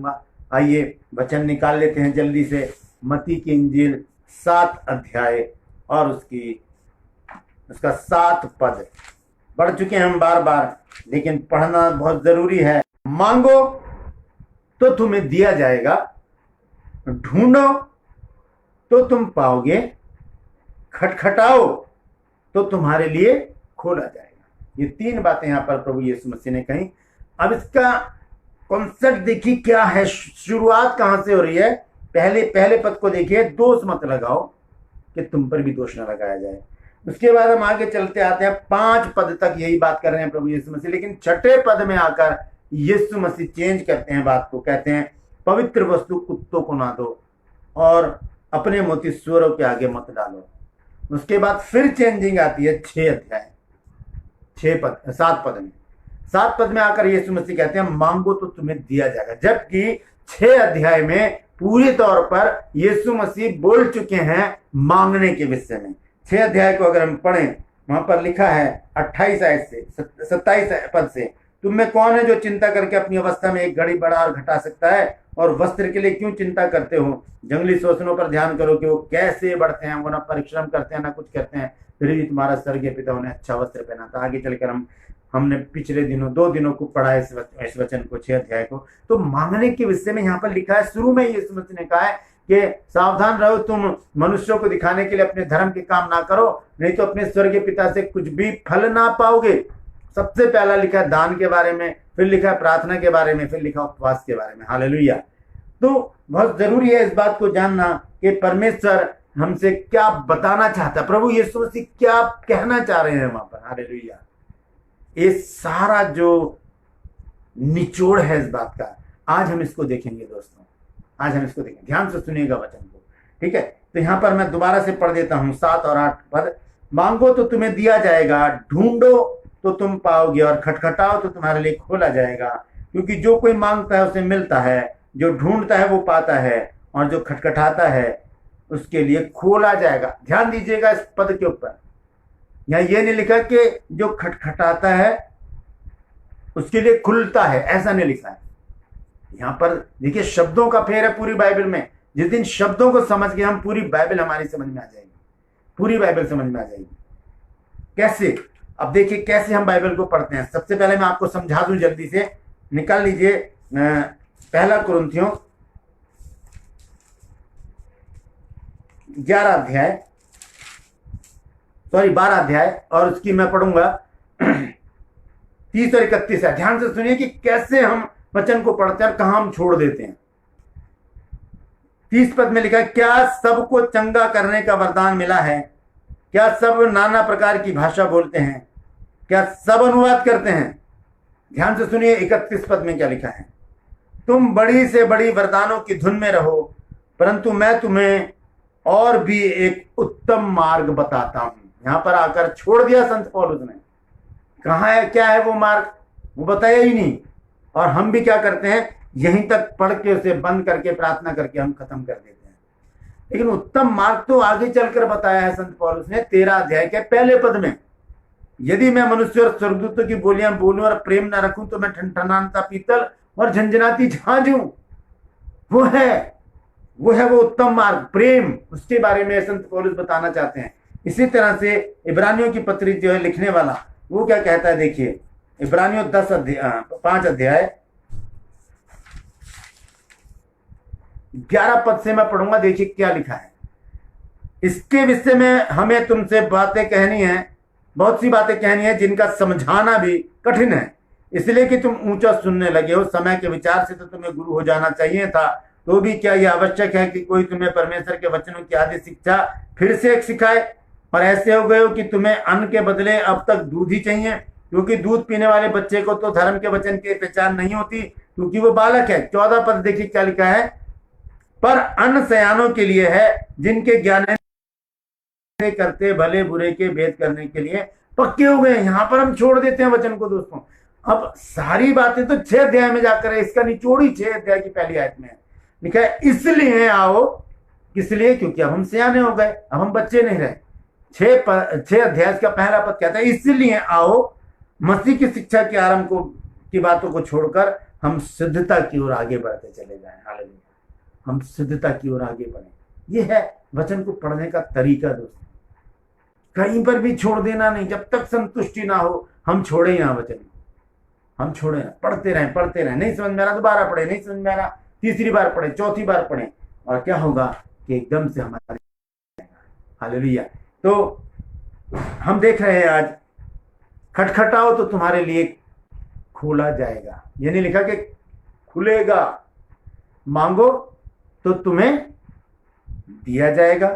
करूंगा। आइए वचन निकाल लेते हैं जल्दी से। मत्ती की इंजील 7 अध्याय और उसका 7 पद पढ़ चुके हैं हम बार बार, लेकिन पढ़ना बहुत जरूरी है। मांगो तो तुम्हें दिया जाएगा, ढूंढो तो तुम पाओगे, खटखटाओ तो तुम्हारे लिए खोला जाएगा। ये 3 बातें यहां पर प्रभु यीशु मसीह ने कही। अब इसका कॉन्सेप्ट देखिए क्या है, शुरुआत कहां से हो रही है। पहले पद को देखिए, दोष मत लगाओ कि तुम पर भी दोष न लगाया जाए। उसके बाद हम आगे चलते आते हैं, 5 पद तक यही बात कर रहे हैं प्रभु यीशु मसीह, लेकिन 6ठे पद में आकर यीशु मसीह चेंज करते हैं बात को। कहते हैं पवित्र वस्तु कुत्तों को ना दो और अपने मोती सुअरों के आगे मत डालो। उसके बाद फिर चेंजिंग आती है 7 पद में आकर यीशु मसीह कहते हैं मांगो तो तुम्हें दिया जाएगा। जबकि 6 अध्याय में पूरे तौर पर यीशु मसीह बोल चुके हैं मांगने के विषय में। 6 अध्याय को अगर हम पढ़ें, वहां पर लिखा है 28 आयत से 27 पद से, तुम में कौन है जो चिंता करके अपनी अवस्था में एक घड़ी बढ़ा और घटा सकता है? और वस्त्र के लिए क्यों चिंता करते हो? जंगली शोषणों पर ध्यान करो कि वो कैसे बढ़ते हैं, वो ना परिश्रम करते हैं ना कुछ करते हैं, फिर भी तुम्हारा स्वर्गीय पिता उन्हें अच्छा वस्त्र पहना था। आगे चलकर हमने पिछले 2 दिनों को पढ़ा इस वचन को, 6 अध्याय को। तो मांगने के विषय में यहाँ पर लिखा है। शुरू में यीशु मसीह ने कहा है कि सावधान रहो, तुम मनुष्यों को दिखाने के लिए अपने धर्म के काम ना करो, नहीं तो अपने स्वर्गीय पिता से कुछ भी फल ना पाओगे। सबसे पहला लिखा है दान के बारे में, फिर लिखा है प्रार्थना के बारे में, फिर लिखा उपवास के बारे में। हालेलुया। तो बहुत जरूरी है इस बात को जानना कि परमेश्वर हमसे क्या बताना चाहता है, प्रभु यीशु मसीह क्या कहना चाह रहे हैं वहां पर। हालेलुया। ये सारा जो निचोड़ है इस बात का, आज हम इसको देखेंगे दोस्तों, आज हम इसको देखेंगे। ध्यान से सुनिएगा वचन को, ठीक है। तो यहां पर मैं दोबारा से पढ़ देता हूं 7 और 8 पद। मांगो तो तुम्हें दिया जाएगा, ढूंढो तो तुम पाओगे, और खटखटाओ तो तुम्हारे लिए खोला जाएगा। क्योंकि जो कोई मांगता है उसे मिलता है, जो ढूंढता है वो पाता है, और जो खटखटाता है उसके लिए खोला जाएगा। ध्यान दीजिएगा इस पद के ऊपर, यहां ये नहीं लिखा कि जो खटखटाता है उसके लिए खुलता है, ऐसा नहीं लिखा है। यहां पर देखिए शब्दों का फेर है पूरी बाइबल में। जिस दिन शब्दों को समझ के हम, पूरी बाइबल हमारी समझ में आ जाएगी, पूरी बाइबल समझ में आ जाएगी। कैसे? अब देखिए कैसे हम बाइबल को पढ़ते हैं। सबसे पहले मैं आपको समझा दूं, जल्दी से निकाल लीजिए पहला कुरिन्थियों 12 अध्याय, और उसकी मैं पढ़ूंगा 30 और 31 है। ध्यान से सुनिए कि कैसे हम वचन को पढ़ते हैं और कहां हम छोड़ देते हैं। 30 पद में लिखा है, क्या सबको चंगा करने का वरदान मिला है? क्या सब नाना प्रकार की भाषा बोलते हैं? क्या सब अनुवाद करते हैं? ध्यान से सुनिए 31 पद में क्या लिखा है, तुम बड़ी से बड़ी वरदानों की धुन में रहो, परंतु मैं तुम्हें और भी एक उत्तम मार्ग बताता हूं। यहां पर आकर छोड़ दिया संत पौलुस ने। कहां है, क्या है वो मार्ग, वो बताया ही नहीं। और हम भी क्या करते हैं, यहीं तक पढ़ के उसे बंद करके प्रार्थना करके हम खत्म कर देते हैं। लेकिन उत्तम मार्ग तो आगे चलकर बताया है संत पौलुस ने 13 अध्याय के पहले पद में। यदि मैं मनुष्य और स्वर्गदूतों की बोलियां बोलूं और प्रेम न रखूं तो मैं ठनठनाता पीतल और झंझनाती झांझ हूं। वो है वो उत्तम मार्ग, प्रेम, उसके बारे में संत पौलुस बताना चाहते हैं। इसी तरह से इब्रानियों की पत्री जो है लिखने वाला, वो क्या कहता है, देखिए इब्रानियों 5 अध्याय 11 पद से मैं पढ़ूंगा। देखिए क्या लिखा है। इसके विषय में हमें तुमसे बातें कहनी है, बहुत सी बातें कहनी है जिनका समझाना भी कठिन है, इसलिए कि तुम ऊंचा सुनने लगे हो। समय के विचार से तो तुम्हें गुरु हो जाना चाहिए था, तो भी क्या यह आवश्यक है कि कोई तुम्हें परमेश्वर के वचनों की आदि शिक्षा फिर से एक सिखाए? और ऐसे हो गए हो कि तुम्हें अन्न के बदले अब तक दूध ही चाहिए, क्योंकि दूध पीने वाले बच्चे को तो धर्म के वचन की पहचान नहीं होती, क्योंकि वो बालक है। 14 पद देखिए क्या लिखा है, पर अन्न सयानों के लिए है, जिनके ज्ञान करते भले बुरे के भेद करने के लिए पक्के हो गए। यहां पर हम छोड़ देते हैं वचन को दोस्तों। अब सारी बातें तो 6 अध्याय में जाकर है, इसका निचोड़ी 6 अध्याय की पहली आयत में लिखा है, इसलिए आओ। किस लिए? क्योंकि अब हम सियाने हो गए, अब हम बच्चे नहीं रहे। 6 अध्याय का पहला पद कहता है, इसलिए आओ, मसीह की शिक्षा के आरंभ की बातों को छोड़कर हम सिद्धता की ओर आगे बढ़ते चले जाएं। हालेलुया, हम सिद्धता की ओर आगे बढ़ें। ये है वचन को पढ़ने का तरीका दोस्तों। कहीं पर भी छोड़ देना नहीं, जब तक संतुष्टि ना हो हम छोड़े यहाँ वचन को, हम छोड़े ना, पढ़ते रहें। नहीं समझ में आ रहा दोबारा पढ़े, नहीं समझ में आ रहा तीसरी बार पढ़े, चौथी बार पढ़े, और क्या होगा कि एकदम से हमारे। हालेलुया। तो हम देख रहे हैं आज, खटखटाओ तो तुम्हारे लिए खोला जाएगा। ये नहीं लिखा कि खुलेगा, मांगो तो तुम्हें दिया जाएगा,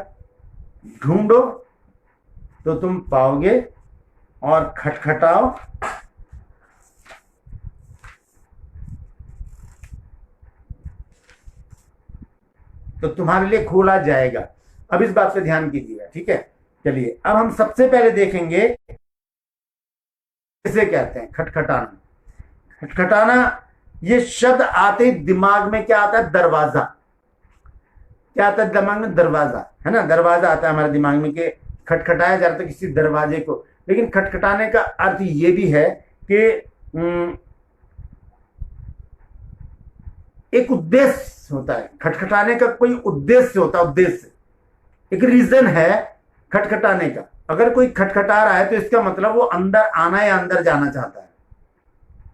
ढूंढो तो तुम पाओगे, और खटखटाओ तो तुम्हारे लिए खोला जाएगा। अब इस बात पे ध्यान कीजिएगा, ठीक है। चलिए अब हम सबसे पहले देखेंगे इसे कहते हैं खटखटाना। खटखटाना, ये शब्द आते ही दिमाग में क्या आता है? दरवाजा। क्या आता है दिमाग में? दरवाजा, है ना। दरवाजा आता है हमारे दिमाग में कि खटखटाया जा रहा था किसी दरवाजे को। लेकिन खटखटाने का अर्थ ये भी है कि एक उद्देश्य होता है। खटखटाने का कोई उद्देश्य होता है, उद्देश्य, एक रीजन है खटखटाने का। अगर कोई खटखटा रहा है तो इसका मतलब वो अंदर आना या अंदर जाना चाहता है,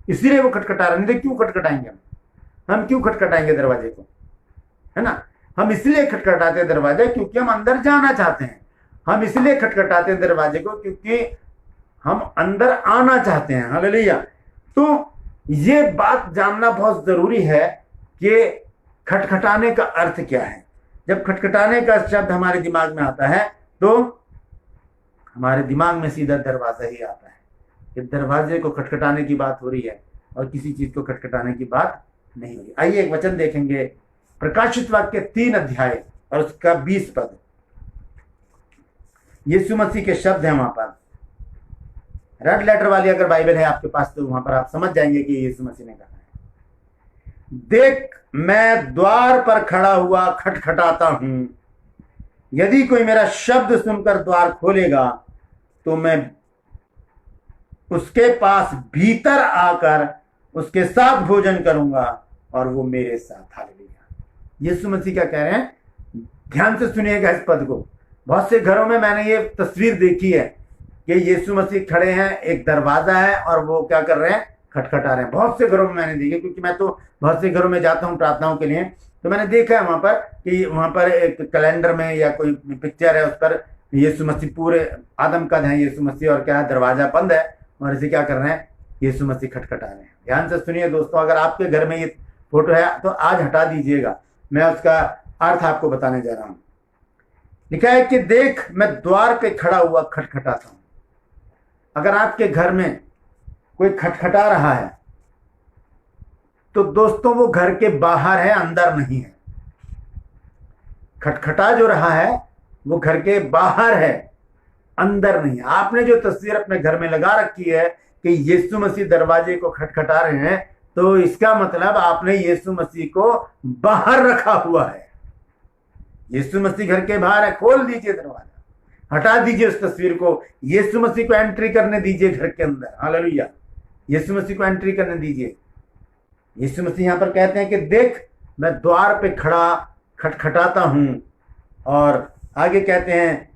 इसीलिए वो खटखटा रहा है। नहीं तो क्यों खटखटाएंगे हम क्यों खटखटाएंगे दरवाजे को, है ना। हम इसलिए खटखटाते हैं दरवाजा क्योंकि हम अंदर जाना चाहते हैं। हम इसलिए खटखटाते हैं दरवाजे को क्योंकि हम अंदर आना चाहते हैं। हालेलुया। तो ये बात जानना बहुत जरूरी है कि खटखटाने का अर्थ क्या है। जब खटखटाने का शब्द हमारे दिमाग में आता है तो हमारे दिमाग में सीधा दरवाजा ही आता है। कि दरवाजे को खटखटाने की बात हो रही है और किसी चीज को खटखटाने की बात नहीं हो रही। आइए एक वचन देखेंगे, प्रकाशित वाक्य 3 अध्याय और उसका 20 पद। यीशु मसीह के शब्द हैं वहां पर। रेड लेटर वाली अगर बाइबल है आपके पास तो वहां पर आप समझ जाएंगे कि यीशु मसीह ने कहा है, देख मैं द्वार पर खड़ा हुआ खटखटाता हूं, यदि कोई मेरा शब्द सुनकर द्वार खोलेगा तो मैं उसके पास भीतर आकर उसके साथ भोजन करूंगा और वो मेरे साथ। हालेलुया। यीशु मसीह क्या कह रहे हैं? ध्यान से सुनिएगा इस पद को। बहुत से घरों में मैंने ये तस्वीर देखी है कि यीशु मसीह खड़े हैं, एक दरवाजा है और वो क्या कर रहे हैं? खटखटा रहे हैं। बहुत से घरों में मैंने देखी, क्योंकि मैं तो बहुत से घरों में जाता हूँ प्रार्थनाओं के लिए, तो मैंने देखा है वहां पर कि वहां पर एक कैलेंडर में या कोई पिक्चर है, उस पर यीशु मसीह पूरे आदम कद है यीशु मसीह, और क्या है? दरवाजा बंद है और इसे क्या कर रहे हैं? यीशु मसीह खटखटा रहे हैं। ध्यान से सुनिए दोस्तों, अगर आपके घर में ये फोटो है तो आज हटा दीजिएगा, मैं उसका अर्थ आपको बताने जा रहा हूं। लिखा है कि देख मैं द्वार पे खड़ा हुआ खटखटाता हूं। अगर आपके घर में कोई खटखटा रहा है तो दोस्तों वो घर के बाहर है, अंदर नहीं है। खटखटा जो रहा है वो घर के बाहर है, अंदर नहीं। आपने जो तस्वीर अपने घर में लगा रखी है कि यीशु मसीह दरवाजे को खटखटा रहे हैं, तो इसका मतलब आपने यीशु मसीह को बाहर रखा हुआ है। यीशु मसीह घर के बाहर है। खोल दीजिए दरवाजा, हटा दीजिए उस तस्वीर को, यीशु मसीह को एंट्री करने दीजिए घर के अंदर। हालेलुया। यीशु मसीह को एंट्री करने दीजिए। यीशु मसीह यहां पर कहते हैं कि देख मैं द्वार पे खड़ा खटखटाता हूं, और आगे कहते हैं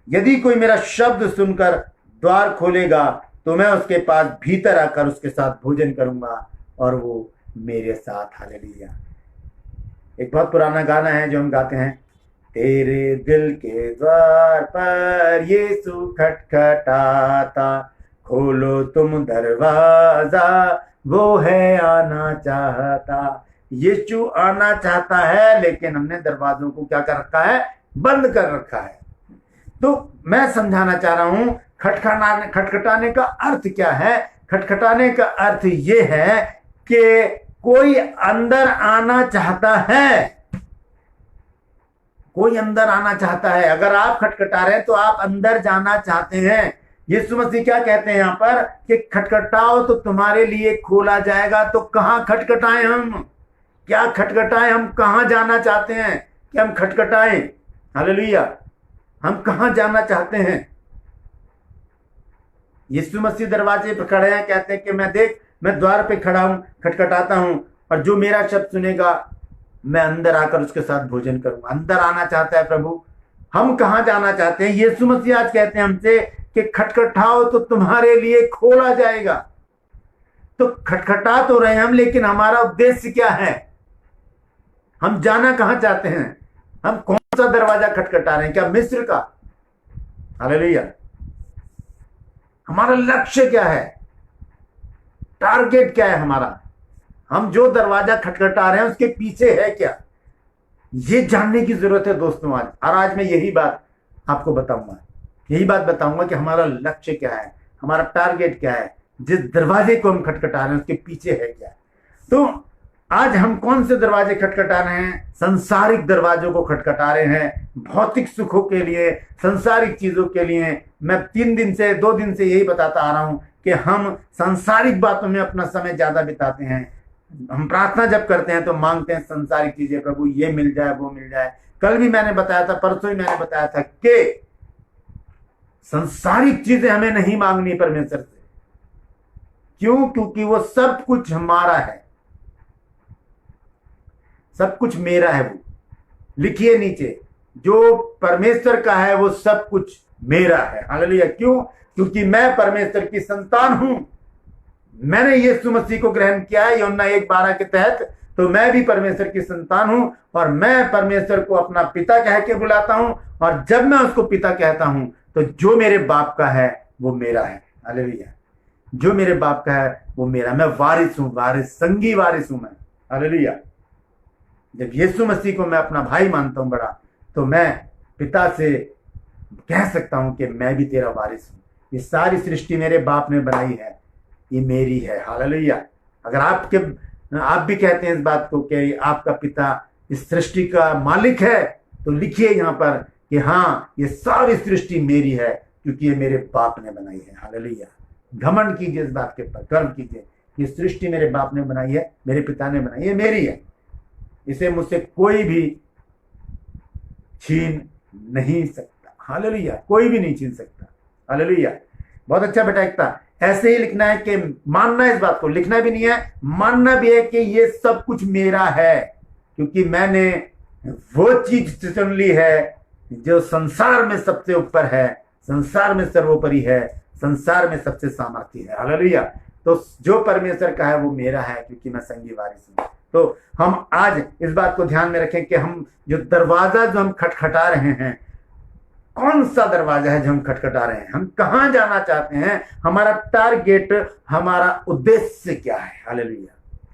यदि कोई मेरा शब्द सुनकर द्वार खोलेगा तो मैं उसके पास भीतर आकर उसके साथ भोजन करूंगा और वो मेरे साथ। हालेलुया। एक बहुत पुराना गाना है जो हम गाते हैं, तेरे दिल के द्वार पर यीशु खटखटाता, खोलो तुम दरवाजा, वो है आना चाहता। यीशु आना चाहता है, लेकिन हमने दरवाजों को क्या कर रखा है? बंद कर रखा है। तो मैं समझाना चाह रहा हूं खटखटाने का अर्थ क्या है। खटखटाने का अर्थ ये है कि कोई अंदर आना चाहता है, कोई अंदर आना चाहता है। अगर आप खटखटा रहे हैं तो आप अंदर जाना चाहते हैं। यीशु मसीह क्या कहते हैं यहां पर कि खटखटाओ तो तुम्हारे लिए खोला जाएगा। तो कहां खटखटाएं हम? क्या खटखटाएं? हम कहां जाना चाहते हैं कि हम खटखटाएं? हालेलुया। हम कहां जाना चाहते हैं? यीशु मसीह दरवाजे पर खड़े हैं, कहते हैं कि मैं देख मैं द्वार पे खड़ा हूं, खटखटाता हूं, और जो मेरा शब्द सुनेगा मैं अंदर आकर उसके साथ भोजन करूंगा। अंदर आना चाहता है प्रभु। हम कहां जाना चाहते हैं? यीशु मसीह आज कहते हैं हमसे कि खटखटाओ तो तुम्हारे लिए खोला जाएगा। तो खटखटा तो रहे हम, लेकिन हमारा उद्देश्य क्या है? हम जाना कहां चाहते हैं? हम कौन सा दरवाजा खटखटा रहे हैं? क्या मिस्र का? हालेलुया। हमारा लक्ष्य क्या है? टारगेट क्या है हमारा? हम जो दरवाजा खटखटा रहे हैं उसके पीछे है क्या? ये जानने की जरूरत है दोस्तों आज। और आज मैं यही बात आपको बताऊंगा, यही बात बताऊंगा कि हमारा लक्ष्य क्या है, हमारा टारगेट क्या है, जिस दरवाजे को हम खटखटा रहे हैं उसके पीछे है क्या। तो आज हम कौन से दरवाजे खटखटा रहे हैं? संसारिक दरवाजों को खटखटा रहे हैं, भौतिक सुखों के लिए, संसारिक चीजों के लिए। मैं 2 दिन से यही बताता आ रहा हूं कि हम सांसारिक बातों में अपना समय ज्यादा बिताते हैं। हम प्रार्थना जब करते हैं तो मांगते हैं संसारिक चीजें, प्रभु ये मिल जाए, वो मिल जाए। कल भी मैंने बताया था, परसों ही मैंने बताया था कि संसारिक चीजें हमें नहीं मांगनी परमेश्वर से। क्यों? क्योंकि वो सब कुछ हमारा है, सब कुछ मेरा है। वो लिखिए नीचे, जो परमेश्वर का है वो सब कुछ मेरा है। हालेलुया। क्यों? क्योंकि मैं परमेश्वर की संतान हूं। मैंने यीशु मसीह को ग्रहण किया है यूहन्ना 1:12 के तहत। तो मैं भी परमेश्वर की संतान हूं, और मैं परमेश्वर को अपना पिता कह के बुलाता हूं। और जब मैं उसको पिता कहता हूं तो जो मेरे बाप का है वो मेरा है। हालेलुया। जो मेरे बाप का है वो मेरा। मैं वारिस हूं, वारिस, संगी वारिस हूं मैं। हालेलुया। जब यीशु मसीह को मैं अपना भाई मानता हूं बड़ा, तो मैं पिता से कह सकता हूं कि मैं भी तेरा वारिस हूं। ये सारी सृष्टि मेरे बाप ने बनाई है, ये मेरी है। हालेलुया। अगर आप भी कहते हैं इस बात को कि आपका पिता इस सृष्टि का मालिक है, तो लिखिए यहां पर कि हाँ, ये सारी सृष्टि मेरी है, क्योंकि ये मेरे बाप ने बनाई है। हालेलुया। घमंड कीजिए इस बात के ऊपर, गर्व कीजिए। ये सृष्टि मेरे बाप ने बनाई है, मेरे पिता ने बनाई है, मेरी है। इसे मुझसे कोई भी छीन नहीं सकता। हालेलुया। कोई भी नहीं छीन सकता। हालेलुया। बहुत अच्छा बेटा एकता। ऐसे ही लिखना है कि मानना है इस बात को, लिखना भी नहीं है, मानना भी है कि ये सब कुछ मेरा है, क्योंकि मैंने वो चीज चुन ली है जो संसार में सबसे ऊपर है, संसार में सर्वोपरि है, संसार में सबसे सामर्थ्य है। हालेलुया। तो जो परमेश्वर का है वो मेरा है, क्योंकि मैं संगी वारिस हूं। तो हम आज इस बात को ध्यान में रखें कि हम जो दरवाजा जो हम खटखटा रहे हैं, कौन सा दरवाजा है जो हम खटखटा रहे हैं? हम कहां जाना चाहते हैं? हमारा टारगेट, हमारा उद्देश्य क्या है? हालेलुया।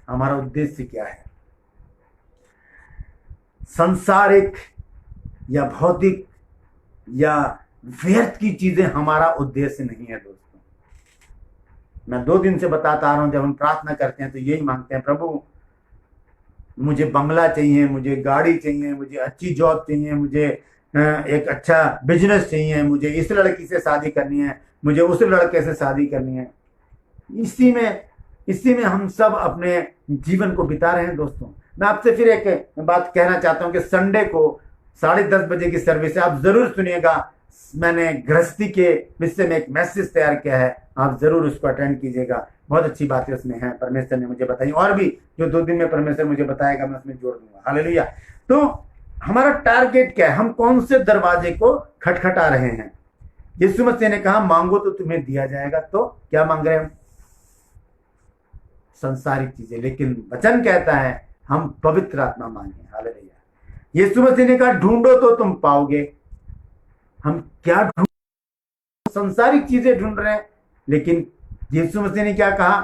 हमारा उद्देश्य क्या है? संसारिक या भौतिक या व्यर्थ की चीजें हमारा उद्देश्य नहीं है दोस्तों। मैं 2 दिन से बताता आ रहा हूं, जब हम प्रार्थना करते हैं तो यही मांगते हैं, प्रभु मुझे बंगला चाहिए, मुझे गाड़ी चाहिए, मुझे अच्छी जॉब चाहिए, मुझे एक अच्छा बिजनेस चाहिए, मुझे इस लड़की से शादी करनी है, मुझे उस लड़के से शादी करनी है। इसी में हम सब अपने जीवन को बिता रहे हैं दोस्तों। मैं आपसे फिर एक बात कहना चाहता हूं कि संडे को 10:30 बजे की सर्विस है, आप जरूर सुनिएगा। मैंने गृहस्थी के विषय में एक मैसेज तैयार किया है, आप जरूर उसको अटेंड कीजिएगा। बहुत अच्छी बातें उसमें हैं, परमेश्वर ने मुझे बताई, और भी जो 2 दिन में परमेश्वर मुझे बताएगा मैं उसमें जोड़ दूंगा। हालेलुया। तो हमारा टारगेट क्या है? हम कौन से दरवाजे को खटखटा रहे हैं? यीशु मसीह ने कहा मांगो तो तुम्हें दिया जाएगा। तो क्या मांग रहे हैं हम? संसारिक चीजें। लेकिन वचन कहता है हम पवित्र आत्मा मांगे। हालेलुया। यीशु मसीह ने कहा ढूंढो तो तुम पाओगे। हम क्या ढूंढ? संसारिक चीजें ढूंढ रहे हैं, लेकिन यीशु मसीह ने क्या कहा?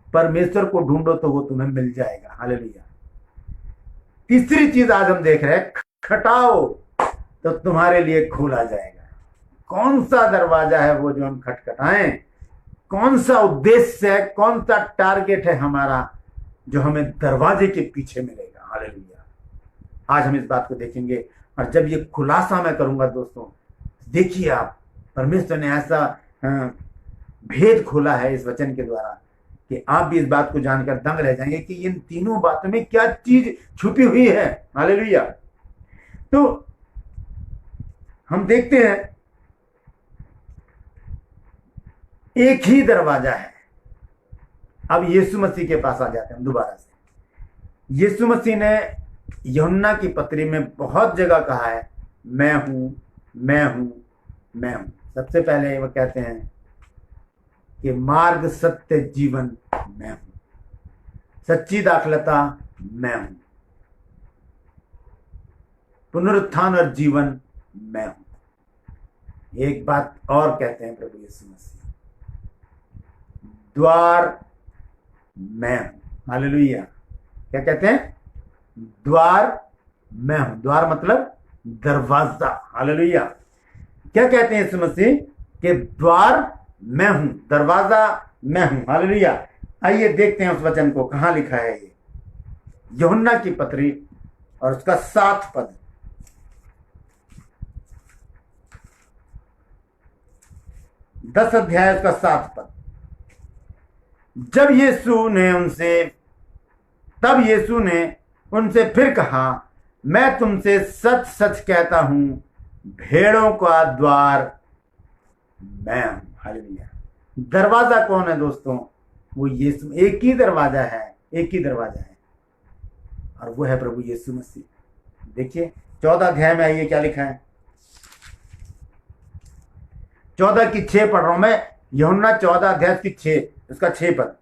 परमेश्वर को ढूंढो तो वो तुम्हें मिल जाएगा। हालेलुया। तीसरी चीज आज हम देख रहे हैं, खटखटाओ तो तुम्हारे लिए खोला जाएगा। कौन सा दरवाजा है वो जो हम खटखटाएं? कौन सा उद्देश्य है, कौन सा टारगेट है हमारा जो हमें दरवाजे के पीछे मिलेगा? हालेलुया। आज हम इस बात को देखेंगे, और जब ये खुलासा मैं करूंगा दोस्तों, देखिए आप, परमेश्वर ने ऐसा भेद खोला है इस वचन के द्वारा कि आप भी इस बात को जानकर दंग रह जाएंगे कि इन तीनों बातों में क्या चीज छुपी हुई है। हालेलुया। तो हम देखते हैं एक ही दरवाजा है। अब यीशु मसीह के पास आ जाते हैं दोबारा से। यीशु मसीह ने यूहन्ना की पत्री में बहुत जगह कहा है, मैं हूं, मैं हूं, मैं हूं। सबसे पहले वो कहते हैं कि मार्ग, सत्य, जीवन मैं हूं, सच्ची दाखलता मैं हूं, पुनरुत्थान और जीवन मैं हूं। एक बात और कहते हैं प्रभु यीशु मसीह, द्वार मैं हूं। हालेलुया। क्या कहते हैं? द्वार मैं हूं। द्वार मतलब दरवाजा। हालेलुया। क्या कहते हैं यीशु मसीह? कि द्वार मैं हूं, दरवाजा मैं हूं। हालेलुया। आइए देखते हैं उस वचन को, कहां लिखा है ये। यूहन्ना की पत्री और उसका 7 पद। 10 अध्याय उसका 7 पद। तब यीशु ने उनसे फिर कहा, मैं तुमसे सच सच कहता हूं, भेड़ों का द्वार मैं हूं। हालेलुया। दरवाजा कौन है दोस्तों? वो यीशु। एक ही दरवाजा है, एक ही दरवाजा है, और वो है प्रभु यीशु मसीह। देखिए 14 अध्याय में आइए क्या लिखा है। 14 की 6 पढ़ रहा हूं मैं। यूहन्ना 14 अध्याय की 6, उसका 6 पद।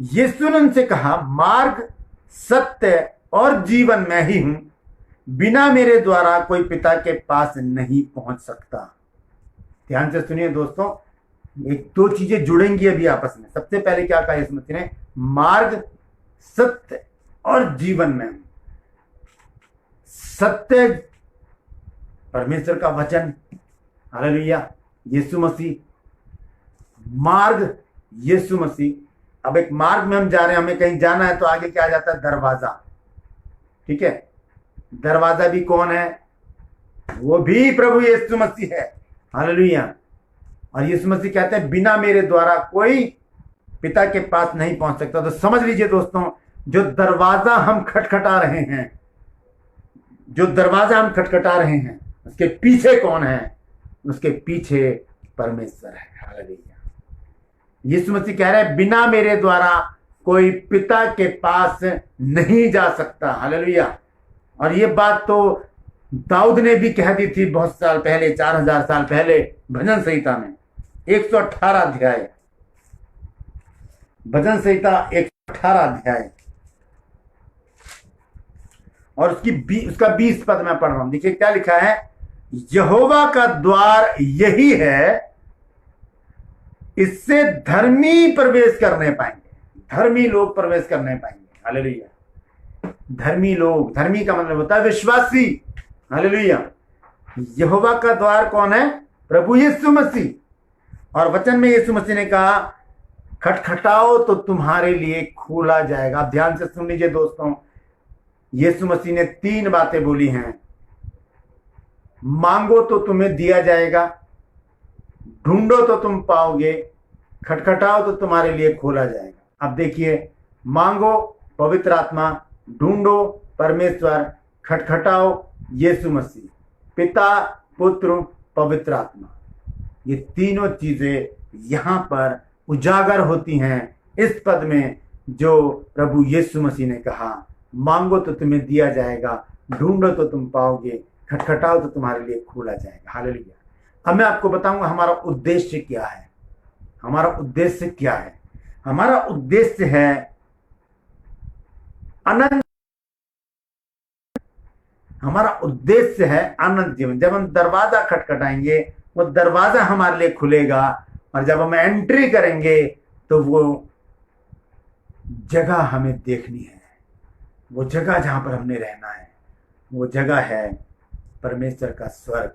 यीशु ने उनसे कहा, मार्ग, सत्य और जीवन मैं ही हूं, बिना मेरे द्वारा कोई पिता के पास नहीं पहुंच सकता। ध्यान से सुनिए दोस्तों, एक दो चीजें जुड़ेंगी अभी आपस में। सबसे पहले क्या कहा यीशु मसीह ने? मार्ग, सत्य और जीवन में हूं। सत्य परमेश्वर का वचन, हालेलुया, यीशु मसीह। मार्ग यीशु मसीह। अब एक मार्ग में हम जा रहे हैं, हमें कहीं जाना है, तो आगे क्या आ जाता है? दरवाजा। ठीक है, दरवाजा भी कौन है? वो भी प्रभु यीशु मसीह है। हालेलुया। और यीशु मसीह कहते हैं, बिना मेरे द्वारा कोई पिता के पास नहीं पहुंच सकता। तो समझ लीजिए दोस्तों, जो दरवाजा हम खटखटा रहे हैं, जो दरवाजा हम खटखटा रहे हैं, उसके पीछे कौन है? उसके पीछे परमेश्वर है। हालेलुया। यीशु मसीह कह रहे हैं, बिना मेरे द्वारा कोई पिता के पास नहीं जा सकता। हालेलुया। और ये बात तो दाऊद ने भी कह दी थी बहुत साल पहले, 4000 साल पहले, भजन संहिता में 118 अध्याय। भजन संहिता 118 अध्याय और उसका 20 पद मैं पढ़ रहा हूं। देखिए क्या लिखा है। यहोवा का द्वार यही है, इससे धर्मी प्रवेश करने पाएंगे। धर्मी लोग प्रवेश करने पाएंगे। हालेलुया। धर्मी लोग, धर्मी का मतलब होता है विश्वासी। हालेलुया। यहोवा का द्वार कौन है? प्रभु यीशु मसीह। और वचन में यीशु मसीह ने कहा, खटखटाओ तो तुम्हारे लिए खोला जाएगा। आप ध्यान से सुन लीजिए दोस्तों, यीशु मसीह ने 3 बातें बोली हैं। मांगो तो तुम्हें दिया जाएगा, ढूंढो तो तुम पाओगे, खटखटाओ तो तुम्हारे लिए खोला जाएगा। अब देखिए, मांगो पवित्र आत्मा, ढूंढो परमेश्वर, खटखटाओ यीशु मसीह, पिता, पुत्र, पवित्र आत्मा। ये तीनों चीजें यहां पर उजागर होती हैं इस पद में, जो प्रभु यीशु मसीह ने कहा, मांगो तो तुम्हें दिया जाएगा, ढूंढो तो तुम पाओगे, खटखटाओ तो तुम्हारे लिए खोला जाएगा। हालेलुया। अब मैं आपको बताऊंगा हमारा उद्देश्य क्या है। हमारा उद्देश्य क्या है? हमारा उद्देश्य है अनंत। हमारा उद्देश्य है अनंत जीवन। जब हम दरवाजा खटखटाएंगे, वो दरवाजा हमारे लिए खुलेगा, और जब हम एंट्री करेंगे तो वो जगह हमें देखनी है। वो जगह जहां पर हमने रहना है, वो जगह है परमेश्वर का स्वर्ग।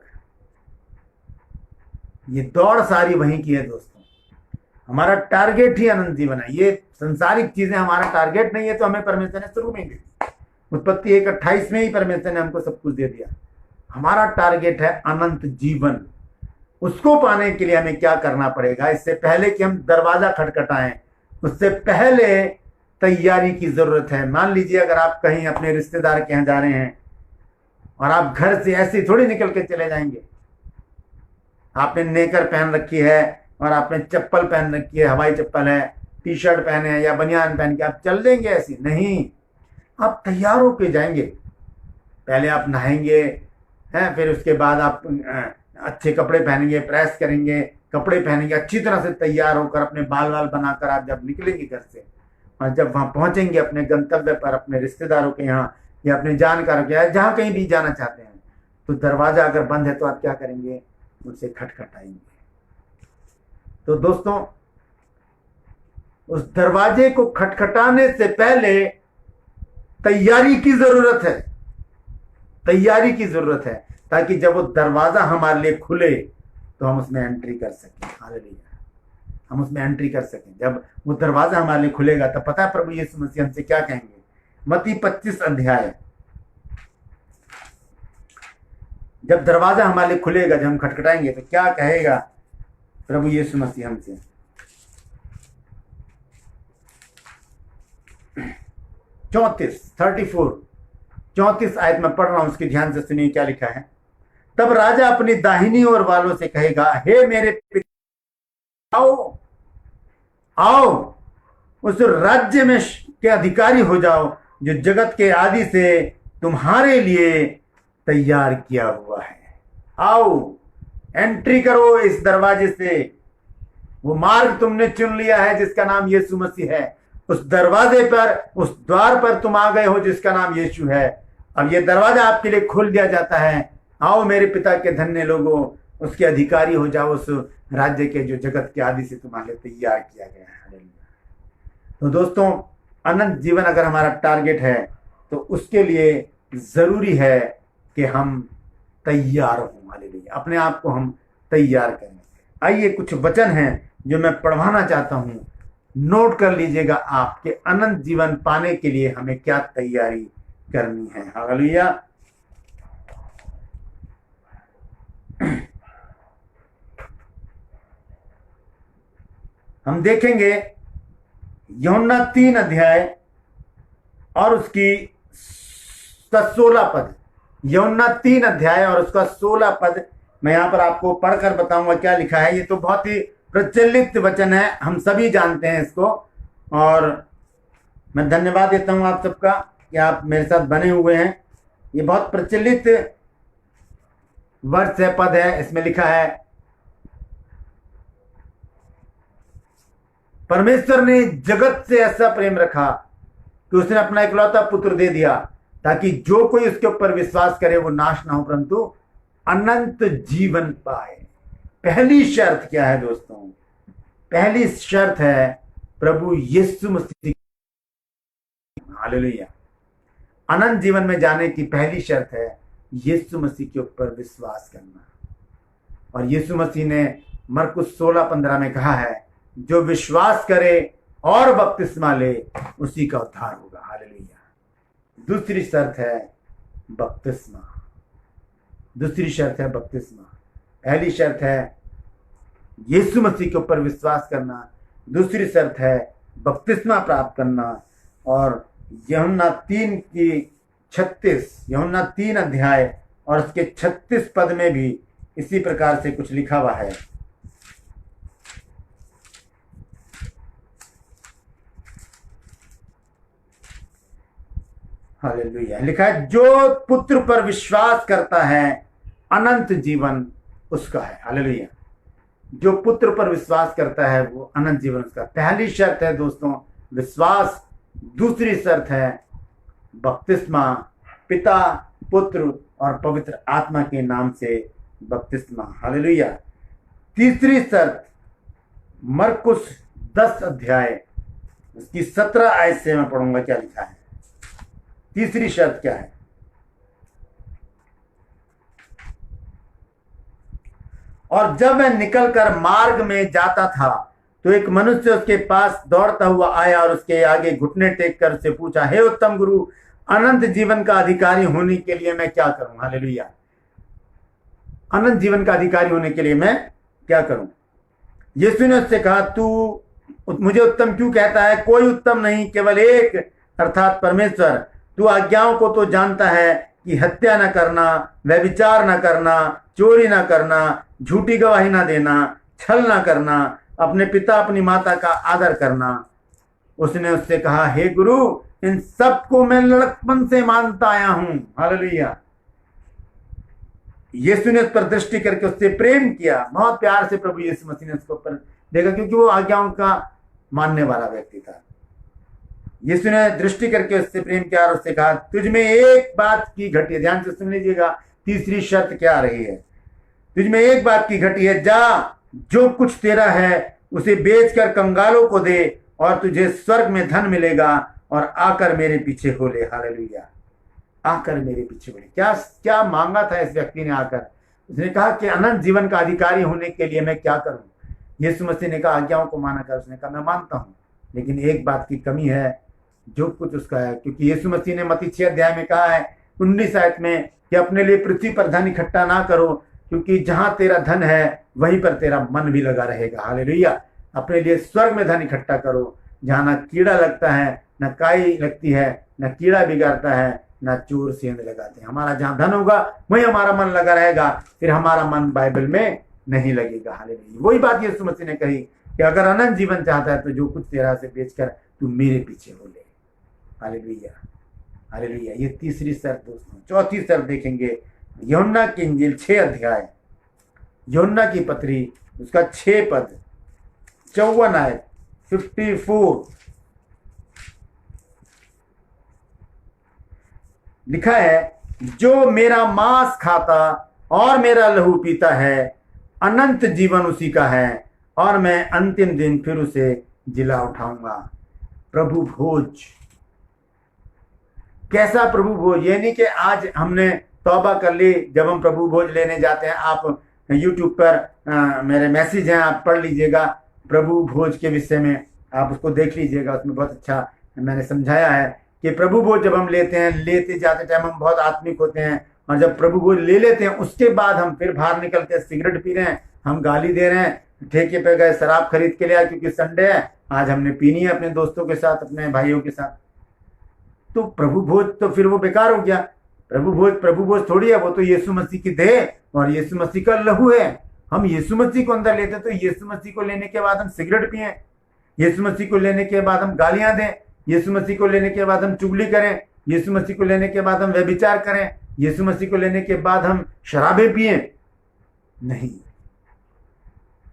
ये दौड़ सारी वहीं की है दोस्तों। हमारा टारगेट ही अनंत जीवन है। ये संसारिक चीजें हमारा टारगेट नहीं है, तो हमें परमेश्वर ने शुरू में दी। उत्पत्ति 1:28 में ही परमेश्वर ने हमको सब कुछ दे दिया। हमारा टारगेट है अनंत जीवन। उसको पाने के लिए हमें क्या करना पड़ेगा? इससे पहले कि हम दरवाजा खटखटाएं, उससे पहले तैयारी की जरूरत है। मान लीजिए अगर आप कहीं अपने रिश्तेदार के यहाँ जा रहे हैं, और आप घर से ऐसे थोड़ी निकल के चले जाएंगे। आपने नेकर पहन रखी है, और आपने चप्पल पहन रखी है, हवाई चप्पल है, टी शर्ट पहने या बनियान पहन के आप चल देंगे ऐसे? नहीं, आप तैयार होके जाएंगे। पहले आप नहाएंगे हैं, फिर उसके बाद आप अच्छे कपड़े पहनेंगे, प्रेस करेंगे, कपड़े पहनेंगे, अच्छी तरह से तैयार होकर अपने बाल वाल बनाकर आप जब निकलेंगे घर से, और जब वहां पहुंचेंगे अपने गंतव्य पर, अपने रिश्तेदारों के यहाँ या अपने जानकारों के यहाँ, जहां कहीं भी जाना चाहते हैं, तो दरवाजा अगर बंद है तो आप क्या करेंगे? उसे खटखटाएंगे। तो दोस्तों, उस दरवाजे को खटखटाने से पहले तैयारी की जरूरत है, तैयारी की जरूरत है, ताकि जब वो दरवाजा हमारे लिए खुले तो हम उसमें एंट्री कर सकें। हालेलुया, हम उसमें एंट्री कर सकें। जब वो दरवाजा हमारे लिए खुलेगा तब पता है प्रभु यीशु मसीह हमसे क्या कहेंगे? मत्ती 25 अध्याय, जब दरवाजा हमारे लिए खुलेगा, जब हम खटखटाएंगे तो क्या कहेगा प्रभु यीशु मसीह हमसे? 34 आयत में पढ़ रहा हूं, उसकी ध्यान से सुनिए क्या लिखा है। तब राजा अपनी दाहिनी ओर वालों से कहेगा, हे मेरे पिता, आओ आओ उस राज्य में के अधिकारी हो जाओ जो जगत के आदि से तुम्हारे लिए तैयार किया हुआ है। आओ, एंट्री करो इस दरवाजे से। वो मार्ग तुमने चुन लिया है जिसका नाम यीशु मसीह है। उस दरवाजे पर, उस द्वार पर तुम आ गए हो जिसका नाम यीशु है। अब ये दरवाजा आपके लिए खोल दिया जाता है। आओ मेरे पिता के धन्य लोगों, उसके अधिकारी हो जाओ उस राज्य के जो जगत के आदि से तुम्हारे तैयार किया गया है। तो दोस्तों, अनंत जीवन अगर हमारा टारगेट है तो उसके लिए जरूरी है कि हम तैयार हों। हालेलुया, अपने आप को हम तैयार करें। आइए कुछ वचन हैं जो मैं पढ़वाना चाहता हूं, नोट कर लीजिएगा आपके अनंत जीवन पाने के लिए हमें क्या तैयारी करनी है। हालेलुया। हम देखेंगे यूहन्ना 3 अध्याय और उसकी 16 पद। यूहन्ना 3 अध्याय और उसका 16 पद मैं यहां पर आपको पढ़कर बताऊंगा क्या लिखा है। ये तो बहुत ही प्रचलित वचन है, हम सभी जानते हैं इसको, और मैं धन्यवाद देता हूं आप सबका कि आप मेरे साथ बने हुए हैं। ये बहुत प्रचलित वर्ष है, पद है। इसमें लिखा है, परमेश्वर ने जगत से ऐसा प्रेम रखा कि उसने अपना इकलौता पुत्र दे दिया ताकि जो कोई उसके ऊपर विश्वास करे वो नाश ना हो परंतु अनंत जीवन पाए। पहली शर्त क्या है दोस्तों? पहली शर्त है प्रभु यीशु मसीह। हालेलुया। अनंत जीवन में जाने की पहली शर्त है यीशु मसीह के ऊपर विश्वास करना। और यीशु मसीह ने मरकुस 16:15 में कहा है, जो विश्वास करे और बपतिस्मा ले उसी का उद्धार होगा। हालेलुया। दूसरी शर्त है बपतिस्मा। दूसरी शर्त है बपतिस्मा। पहली शर्त है यीशु मसीह के ऊपर विश्वास करना, दूसरी शर्त है बपतिस्मा प्राप्त करना। और यूहन्ना 3 अध्याय और उसके 36 पद में भी इसी प्रकार से कुछ लिखा हुआ है। हालेलुया। लिखा है, जो पुत्र पर विश्वास करता है अनंत जीवन उसका है। हालेलुया। जो पुत्र पर विश्वास करता है वो अनंत जीवन उसका। पहली शर्त है दोस्तों विश्वास, दूसरी शर्त है बपतिस्मा, पिता, पुत्र और पवित्र आत्मा के नाम से बपतिस्मा। हालेलुया। तीसरी शर्त मरकुस 10 अध्याय उसकी 17 आयत से मैं पढ़ूंगा क्या लिखा है। तीसरी शर्त क्या है? और जब मैं निकलकर मार्ग में जाता था तो एक मनुष्य उसके पास दौड़ता हुआ आया और उसके आगे घुटने टेक कर उससे पूछा, हे उत्तम गुरु, अनंत जीवन का अधिकारी होने के लिए मैं क्या करूं? हालेलुया। अनंत जीवन का अधिकारी होने के लिए मैं क्या करूं? यीशु ने उससे कहा, तू मुझे उत्तम क्यों कहता है? कोई उत्तम नहीं, केवल एक, अर्थात परमेश्वर। तू आज्ञाओं को तो जानता है कि हत्या न करना, व्यभिचार न करना, चोरी न करना, झूठी गवाही न देना, छल न करना, अपने पिता अपनी माता का आदर करना। उसने उससे कहा, हे गुरु, इन सबको मैं लड़कपन से मानता आया हूं। हालेलुया। यीशु ने उस पर दृष्टि करके उससे प्रेम किया। बहुत प्यार से प्रभु यीशु मसीह ने उसको पर देखा, क्योंकि वो आज्ञाओं का मानने वाला व्यक्ति था। यीशु ने दृष्टि करके उससे प्रेम किया और उससे कहा, तुझ में एक बात की घटी है। ध्यान से सुन लीजिएगा, तीसरी शर्त क्या आ रही है। तुझ में एक बात की घटी है, जा, जो कुछ तेरा है उसे बेचकर कंगालों को दे और तुझे स्वर्ग में धन मिलेगा, और आकर मेरे पीछे हो ले। हालेलुया। आकर मेरे पीछे हो ले। क्या क्या मांगा था इस व्यक्ति ने आकर? उसने कहा कि अनंत जीवन का अधिकारी होने के लिए मैं क्या करूं? यीशु मसीह ने कहा, आज्ञाओं को माना कर। उसने कहा, मैं मानता हूं, लेकिन एक बात की कमी है, जो कुछ उसका है। क्योंकि यीशु मसीह ने मत्ती 6 अध्याय में कहा है 19 आयत में कि अपने लिए पृथ्वी पर धन इकट्ठा ना करो, क्योंकि जहां तेरा धन है वहीं पर तेरा मन भी लगा रहेगा। हालेलुया। अपने लिए स्वर्ग में धन इकट्ठा करो, जहां ना कीड़ा लगता है, न काई लगती है, न कीड़ा बिगाड़ता है, न चोर सेंध लगाते हैं। हमारा जहां धन होगा वहीं हमारा मन लगा रहेगा, फिर हमारा मन बाइबल में नहीं लगेगा। हालेलुया। वही बात यीशु मसीह ने कही कि अगर अनंत जीवन चाहता है तो जो कुछ तेरा से बेचकर तू मेरे पीछे हो ले। हालेलुया। हालेलुया। ये तीसरी शर्त दोस्तों। चौथी शर्त देखेंगे, यूहन्ना की इंजील 6 अध्याय, यूहन्ना की पत्री, उसका 6 पद, 54 आयत, 54 लिखा है, जो मेरा मांस खाता और मेरा लहू पीता है, अनंत जीवन उसी का है, और मैं अंतिम दिन फिर उसे जिला उठाऊंगा। प्रभु भोज। कैसा प्रभु भोज? ये नहीं कि आज हमने तौबा कर ली, जब हम प्रभु भोज लेने जाते हैं। आप YouTube पर मेरे मैसेज हैं, आप पढ़ लीजिएगा प्रभु भोज के विषय में, आप उसको देख लीजिएगा। उसमें बहुत अच्छा मैंने समझाया है कि प्रभु भोज जब हम लेते हैं, लेते जाते टाइम हम बहुत आत्मिक होते हैं, और जब प्रभु भोज ले लेते हैं उसके बाद हम फिर बाहर निकल के सिगरेट पी रहे हैं, हम गाली दे रहे हैं, ठेके पे गए शराब खरीद के लिया क्योंकि संडे है, आज हमने पीनी है अपने दोस्तों के साथ, अपने भाइयों के साथ। तो प्रभु भोज तो फिर वो बेकार हो गया। प्रभु भोज थोड़ी है, वो तो यीशु मसीह की देह और यीशु मसीह का लहू है। हम यीशु मसीह को अंदर लेते तो यीशु मसीह को लेने के बाद हम सिगरेट पिए, यीशु मसीह को लेने के बाद हम गालियां दें, यीशु मसीह को लेने के बाद हम चुगली करें, यीशु मसीह को लेने के बाद हम व्यभिचार करें, यीशु मसीह को लेने के बाद हम शराबें पिए? नहीं।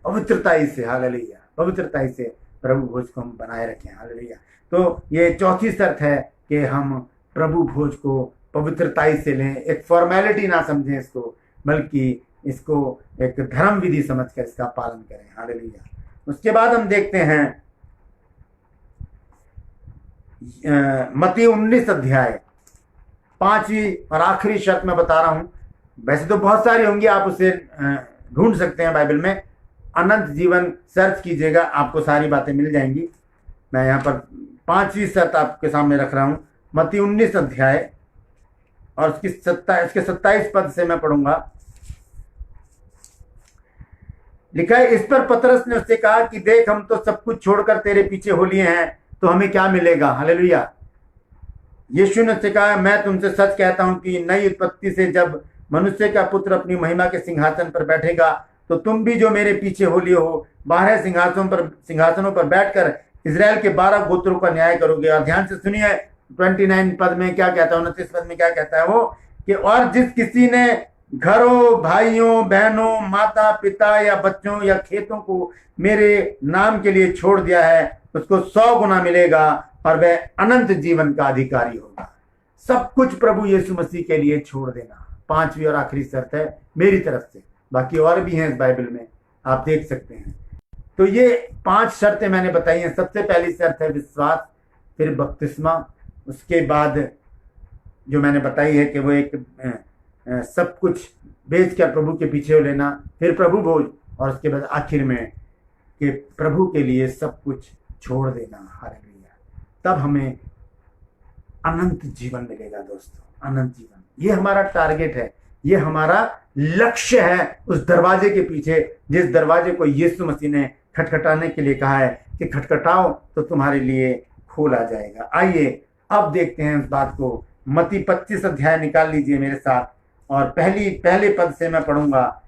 पवित्रताई से, हालेलुया, पवित्रताई से प्रभु भोज को हम बनाए रखें। हालेलुया। तो ये चौथी शर्त है कि हम प्रभु भोज को पवित्रताई से लें। एक फॉर्मेलिटी ना समझें इसको, बल्कि इसको एक धर्म विधि समझकर इसका पालन करें। हालेलुया। उसके बाद हम देखते हैं मत्ती 19 अध्याय, 5वीं और आखिरी शर्त मैं बता रहा हूं। वैसे तो बहुत सारी होंगी, आप उसे ढूंढ सकते हैं बाइबल में। अनंत जीवन सर्च कीजिएगा, आपको सारी बातें मिल जाएंगी। मैं यहाँ पर 5वीं शर्त आपके सामने रख रहा हूं। मत्ती 19 अध्याय और उसके 27 पद से मैं पढ़ूंगा। लिखा है, इस पर पतरस ने उससे कहा कि देख, हम तो सब कुछ छोड़कर तेरे पीछे हो लिए हैं, तो हमें क्या मिलेगा? हालेलुया। यीशु ने उससे कहा, मैं तुमसे सच कहता हूं कि नई उत्पत्ति से जब मनुष्य का पुत्र अपनी महिमा के सिंहासन पर बैठेगा, तो तुम भी जो मेरे पीछे हो लिए हो, 12 सिंहासनों पर बैठकर इजराइल के 12 गोत्रों का न्याय करोगे। और ध्यान से सुनिए, 29 पद में क्या कहता है, 29 पद में क्या कहता है वो, कि और जिस किसी ने घरों, भाइयों, बहनों, माता पिता या बच्चों या खेतों को मेरे नाम के लिए छोड़ दिया है, उसको 100 गुना मिलेगा और वह अनंत जीवन का अधिकारी होगा। सब कुछ प्रभु यीशु मसीह के लिए छोड़ देना 5वीं और आखिरी शर्त है मेरी तरफ से। बाकी और भी हैं इस बाइबल में, आप देख सकते हैं। तो ये 5 शर्तें मैंने बताई हैं। सबसे पहली शर्त है विश्वास, फिर बपतिस्मा, उसके बाद जो मैंने बताई है कि वो एक सब कुछ बेच कर प्रभु के पीछे हो लेना, फिर प्रभु भोज, और उसके बाद आखिर में कि प्रभु के लिए सब कुछ छोड़ देना। हालेलुया। तब हमें अनंत जीवन मिलेगा दोस्तों, अनंत जीवन। ये हमारा टारगेट है, ये हमारा लक्ष्य है उस दरवाजे के पीछे, जिस दरवाजे को यीशु मसीह ने खटखटाने के लिए कहा है कि खटखटाओ तो तुम्हारे लिए खोला जाएगा। आइए अब देखते हैं इस बात को। मत्ती 25 अध्याय निकाल लीजिए मेरे साथ, और पहले पद से मैं पढ़ूंगा,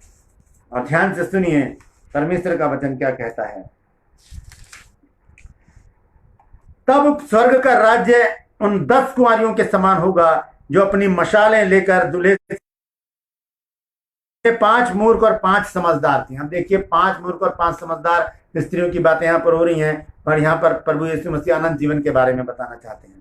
और ध्यान से सुनिए परमेश्वर का वचन क्या कहता है। तब स्वर्ग का राज्य उन 10 कुंवारियों के समान होगा जो अपनी मशालें लेकर दूल्हे 5 मूर्ख और 5 समझदार थी। हम देखिए 5 मूर्ख और 5 समझदार स्त्रियों की बातें यहां पर हो रही हैं और यहां पर प्रभु यीशु मसीह अनंत जीवन के बारे में बताना चाहते हैं।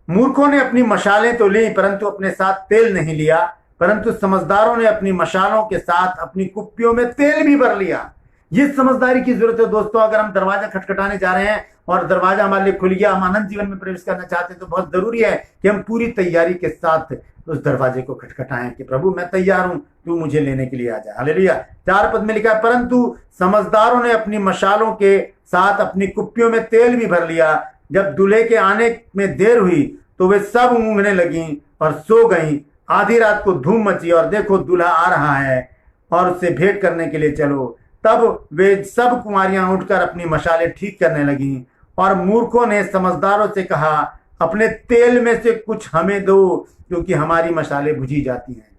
मूर्खों ने अपनी मशालें तो ली परंतु अपने साथ तेल नहीं लिया, परंतु समझदारों ने अपनी मशालों के साथ अपनी कुप्पियों में तेल भी भर लिया। ये समझदारी की जरूरत है दोस्तों। अगर हम दरवाजा खटखटाने जा रहे हैं और दरवाजा हमारे लिए खुल गया, हम अनंत जीवन में प्रवेश करना चाहते हैं, तो बहुत जरूरी है कि हम पूरी तैयारी के साथ उस दरवाजे को खटखटाएं कि प्रभु मैं तैयार हूं, तू मुझे लेने के लिए आ जा। हालेलुया। 4 पद में लिखा है, परंतु समझदारों ने अपनी मशालों के साथ अपनी कुप्पियों में तेल भी भर लिया। जब दूल्हे के आने में देर हुई तो वे सब ऊँघने लगी और सो गईं। आधी रात को धूम मची और देखो दूल्हा आ रहा है और उससे भेंट करने के लिए चलो। तब वे सब कुंवारियां उठकर अपनी मशालें ठीक करने लगीं और मूर्खों ने समझदारों से कहा, अपने तेल में से कुछ हमें दो क्योंकि हमारी मशालें बुझी जाती हैं।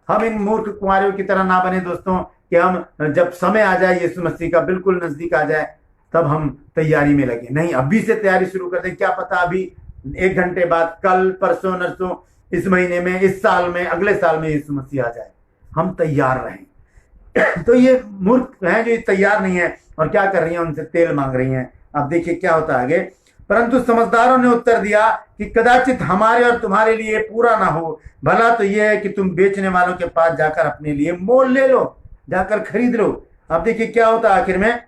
हम इन मूर्ख कुंवारियों की तरह ना बने दोस्तों कि हम जब समय आ जाए, यीशु मसीह का बिल्कुल नजदीक आ जाए, तब हम तैयारी में लगे। नहीं, अभी से तैयारी शुरू कर दें। क्या पता अभी 1 घंटे बाद, कल, परसों, नरसों, इस महीने में, इस साल में, अगले साल में यीशु मसीह आ जाए। हम तैयार रहें। तो ये मूर्ख हैं जो तैयार नहीं है और क्या कर रही हैं, उनसे तेल मांग रही हैं। अब देखिए क्या होता है आगे। परंतु समझदारों ने उत्तर दिया कि कदाचित हमारे और तुम्हारे लिए पूरा ना हो, भला तो यह है कि तुम बेचने वालों के पास जाकर अपने लिए मोल ले लो, जाकर खरीद लो। अब देखिए क्या होता है आखिर में।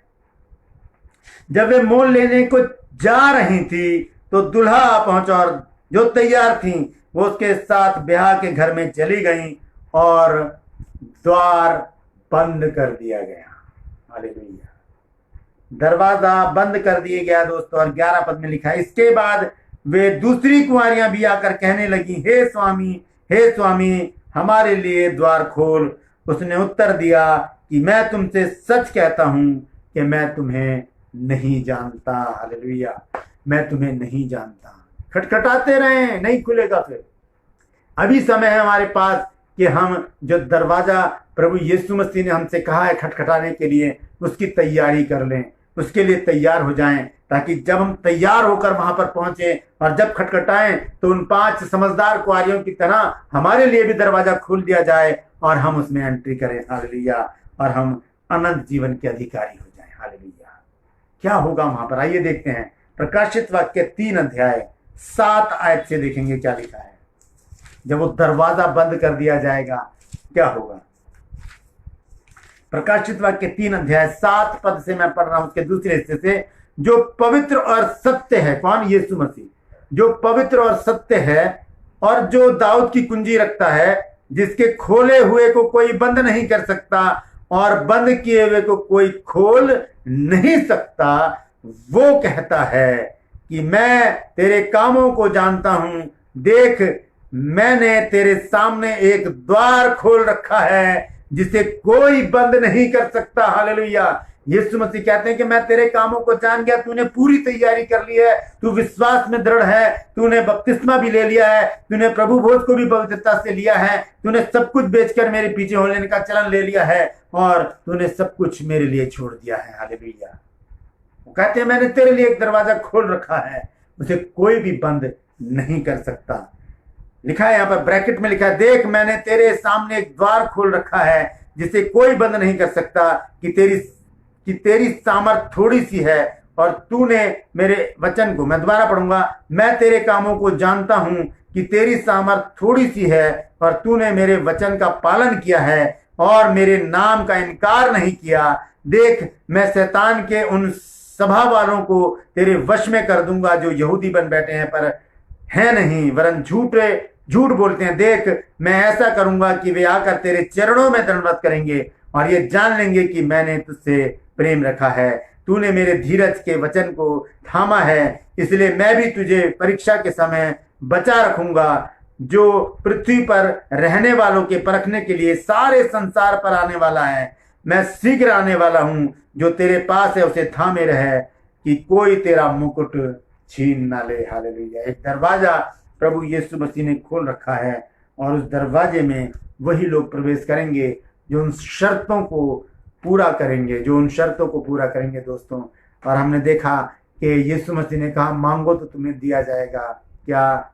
जब वे मोल लेने को जा रही थी तो दूल्हा आ पहुंचा और जो तैयार थी वो उसके साथ ब्याह के घर में चली गई और द्वार बंद कर दिया गया। हालेलुया। दरवाजा बंद कर दिया गया दोस्तों। और 11 पद में लिखा है, इसके बाद वे दूसरी कुंवारियां भी आकर कहने लगी, हे स्वामी, हमारे लिए द्वार खोल। उसने उत्तर दिया कि मैं तुमसे सच कहता हूं कि मैं तुम्हें नहीं जानता। हालेलुया। मैं तुम्हें नहीं जानता। खटखटाते रहें, नहीं खुलेगा। फिर अभी समय है हमारे पास कि हम जो दरवाजा प्रभु यीशु मसीह ने हमसे कहा है खटखटाने के लिए, उसकी तैयारी कर लें, उसके लिए तैयार हो जाएं, ताकि जब हम तैयार होकर वहां पर पहुंचे और जब खटखटाएं तो उन 5 समझदार कुंवारियों की तरह हमारे लिए भी दरवाजा खोल दिया जाए और हम उसमें एंट्री करें। हालेलुया। और हम अनंत जीवन के अधिकारी हो जाएं। हालेलुया। क्या होगा वहां पर, आइए देखते हैं। प्रकाशित वाक्य 3 अध्याय 7 आयत से देखेंगे क्या लिखा है। जब वो दरवाजा बंद कर दिया जाएगा क्या होगा। प्रकाशित वाक्य 3 अध्याय 7 पद से मैं पढ़ रहा हूं, उसके दूसरे हिस्से से। जो पवित्र और सत्य है, कौन? यीशु मसीह। जो पवित्र और सत्य है और जो दाऊद की कुंजी रखता है, जिसके खोले हुए को कोई बंद नहीं कर सकता और बंद किए हुए को कोई खोल नहीं सकता, वो कहता है कि मैं तेरे कामों को जानता हूं। देख, मैंने तेरे सामने एक द्वार खोल रखा है जिसे कोई बंद नहीं कर सकता। हालेलुया। यीशु मसीह कहते हैं कि मैं तेरे कामों को जान गया, तूने पूरी तैयारी कर ली है, तू विश्वास में दृढ़ है, तूने बपतिस्मा भी ले लिया है, तूने प्रभु भोज को भी पवित्रता से लिया है, तूने सब कुछ बेचकर मेरे पीछे होने का चलन ले लिया है और तूने सब कुछ मेरे लिए छोड़ दिया है। हालेलुया। वो कहते हैं मैंने तेरे लिए एक दरवाजा खोल रखा है, उसे कोई भी बंद नहीं कर सकता। लिखा है यहां पर ब्रैकेट में लिखा है, देख मैंने तेरे सामने एक द्वार खोल रखा है जिसे कोई बंद नहीं कर सकता। कि तेरी सामर्थ थोड़ी सी है और तूने मेरे वचन को, मैं दोबारा पढ़ूंगा, मैं तेरे कामों को जानता हूं कि तेरी सामर्थ थोड़ी सी है और तूने मेरे वचन का पालन किया है और मेरे नाम का इनकार नहीं किया। देख, मैं शैतान के उन सभा वालों को तेरे वश में कर दूंगा जो यहूदी बन बैठे हैं पर है नहीं, वरन झूठ बोलते हैं। देख, मैं ऐसा करूंगा कि वे आकर तेरे चरणों में दंडवत करेंगे और ये जान लेंगे कि मैंने तुझसे प्रेम रखा है। तूने मेरे धीरज के वचन को थामा है, इसलिए मैं भी तुझे परीक्षा के समय बचा रखूंगा। जो पृथ्वी पर रहने वालों के परखने के लिए सारे संसार पर आने वाला है, मैं शीघ्र आने वाला हूं। जो तेरे पास है उसे थामे रहे कि कोई तेरा मुकुट छीन ना ले। हालेलुया। एक दरवाजा प्रभु यीशु मसीह ने खोल रखा है और उस दरवाजे में वही लोग प्रवेश करेंगे जो उन शर्तों को पूरा करेंगे, दोस्तों। और हमने देखा कि यीशु मसीह ने कहा मांगो तो तुम्हें दिया जाएगा, क्या?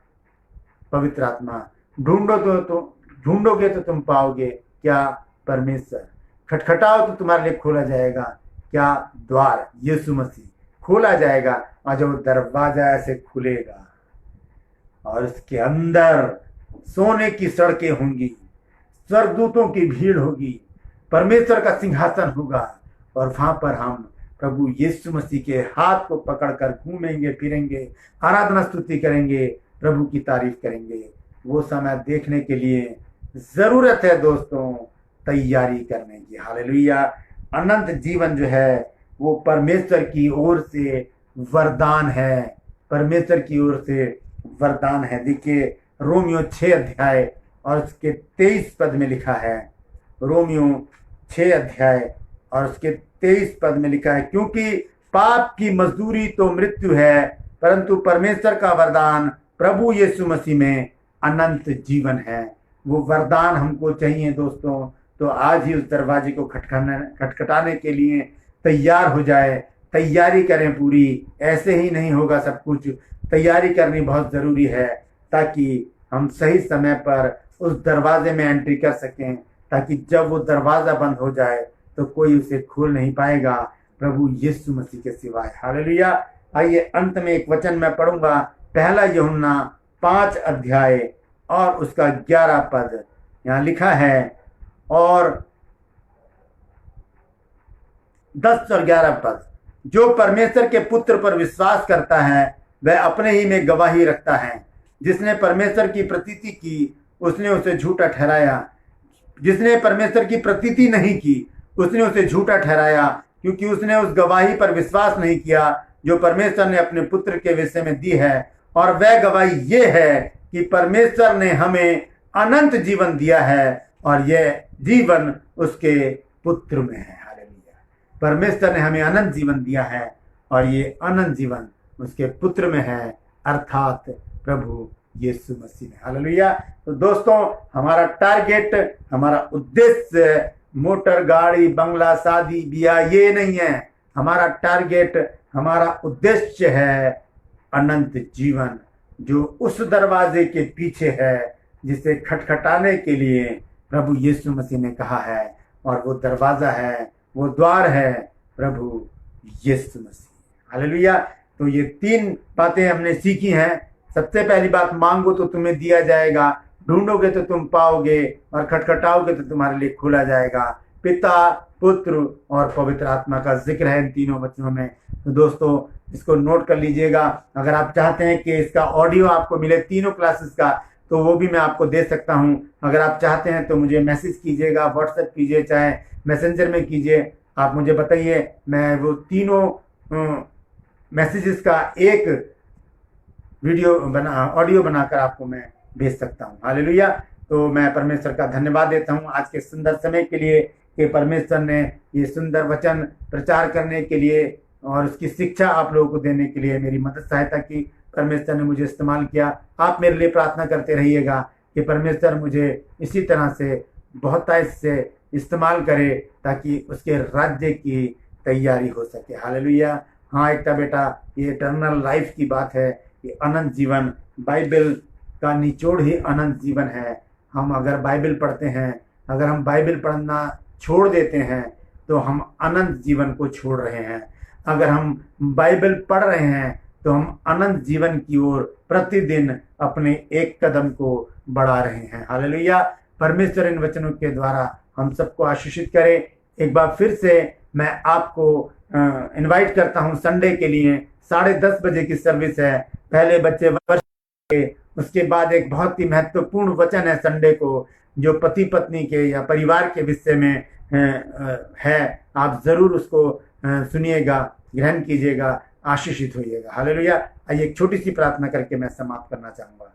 पवित्र आत्मा। ढूंढोगे तो तुम पाओगे, क्या? परमेश्वर। खटखटाओ तो तुम्हारे लिए खोला जाएगा, क्या? द्वार। यीशु मसीह। खोला जाएगा और जब दरवाजा ऐसे खुलेगा और उसके अंदर सोने की सड़कें होंगी, स्वर्गदूतों की भीड़ होगी, परमेश्वर का सिंहासन होगा और वहां पर हम प्रभु यीशु मसीह के हाथ को पकड़कर घूमेंगे फिरेंगे, आराधना स्तुति करेंगे, प्रभु की तारीफ करेंगे। वो समय देखने के लिए जरूरत है दोस्तों तैयारी करने की। हालेलुया। अनंत जीवन जो है वो परमेश्वर की ओर से वरदान है, परमेश्वर की ओर से वरदान है। देखिए रोमियो 6 अध्याय और उसके 23 पद में लिखा है, रोमियो 6 अध्याय और उसके 23 पद में लिखा है, क्योंकि पाप की मजदूरी तो मृत्यु है, परंतु परमेश्वर का वरदान प्रभु यीशु मसीह में अनंत जीवन है। वो वरदान हमको चाहिए दोस्तों, तो आज ही उस दरवाजे को खटखटाने के लिए तैयार हो जाए, तैयारी करें पूरी। ऐसे ही नहीं होगा सब कुछ, तैयारी करनी बहुत जरूरी है ताकि हम सही समय पर उस दरवाजे में एंट्री कर सकें, ताकि जब वो दरवाजा बंद हो जाए तो कोई उसे खोल नहीं पाएगा प्रभु यीशु मसीह के सिवाय। हालेलुया। आइए अंत में एक वचन मैं पढ़ूंगा, पहला यूहन्ना 5 अध्याय और उसका 11 पद। यहाँ लिखा है और 10 और 11 पद, जो परमेश्वर के पुत्र पर विश्वास करता है वह अपने ही में गवाही रखता है। जिसने परमेश्वर की प्रतीति की उसने उसे झूठा ठहराया, जिसने परमेश्वर की प्रतीति नहीं की उसने उसे झूठा ठहराया, क्योंकि उसने उस गवाही पर विश्वास नहीं किया जो परमेश्वर ने अपने पुत्र के विषय में दी है। और वह गवाही ये है कि परमेश्वर ने हमें अनंत जीवन दिया है और यह जीवन उसके पुत्र में है। हालेलुया। परमेश्वर ने हमें अनंत जीवन दिया है और ये अनंत जीवन उसके पुत्र में है, अर्थात प्रभु यीशु मसीह में। हालेलुया। तो दोस्तों हमारा टारगेट, हमारा उद्देश्य मोटर गाड़ी बंगला शादी ब्याह ये नहीं है। हमारा टारगेट, हमारा उद्देश्य है अनंत जीवन, जो उस दरवाजे के पीछे है जिसे खटखटाने के लिए प्रभु यीशु मसीह ने कहा है। और वो दरवाजा है, वो द्वार है प्रभु यीशु मसीह। हालेलुया। तो ये 3 बातें हमने सीखी हैं। सबसे पहली बात, मांगो तो तुम्हें दिया जाएगा, ढूंढोगे तो तुम पाओगे और खटखटाओगे तो तुम्हारे लिए खोला जाएगा। पिता, पुत्र और पवित्र आत्मा का जिक्र है इन तीनों वचनों में। तो दोस्तों इसको नोट कर लीजिएगा। अगर आप चाहते हैं कि इसका ऑडियो आपको मिले तीनों क्लासेस का, तो वो भी मैं आपको दे सकता हूं। अगर आप चाहते हैं तो मुझे मैसेज कीजिएगा, व्हाट्सएप कीजिए, चाहे मैसेंजर में कीजिए। आप मुझे बताइए, मैं वो तीनों मैसेजेस का एक वीडियो ऑडियो बनाकर आपको मैं भेज सकता हूँ। हालेलुया। तो मैं परमेश्वर का धन्यवाद देता हूँ आज के सुंदर समय के लिए कि परमेश्वर ने ये सुंदर वचन प्रचार करने के लिए और उसकी शिक्षा आप लोगों को देने के लिए मेरी मदद सहायता की। परमेश्वर ने मुझे इस्तेमाल किया। आप मेरे लिए प्रार्थना करते रहिएगा कि परमेश्वर मुझे इसी तरह से बहुतायत से इस्तेमाल करे ताकि उसके राज्य की तैयारी हो सके। हालेलुया। हाँ एकता बेटा, ये इटर्नल लाइफ की बात है, ये अनंत जीवन, बाइबल का निचोड़ ही अनंत जीवन है। हम अगर बाइबल पढ़ते हैं, अगर हम बाइबल पढ़ना छोड़ देते हैं तो हम अनंत जीवन को छोड़ रहे हैं। अगर हम बाइबल पढ़ रहे हैं तो हम अनंत जीवन की ओर प्रतिदिन अपने एक कदम को बढ़ा रहे हैं। हालेलुया। परमेश्वर इन वचनों के द्वारा हम सबको आशीषित करे। एक बार फिर से मैं आपको इनवाइट करता हूं संडे के लिए। 10:30 बजे की सर्विस है। पहले बच्चे वर्ष के, उसके बाद एक बहुत ही महत्वपूर्ण वचन है संडे को, जो पति पत्नी के या परिवार के विषय में है। आप जरूर उसको सुनिएगा, ग्रहण कीजिएगा, आशीषित होइएगा। हालेलुया। आइए एक छोटी सी प्रार्थना करके मैं समाप्त करना चाहूंगा।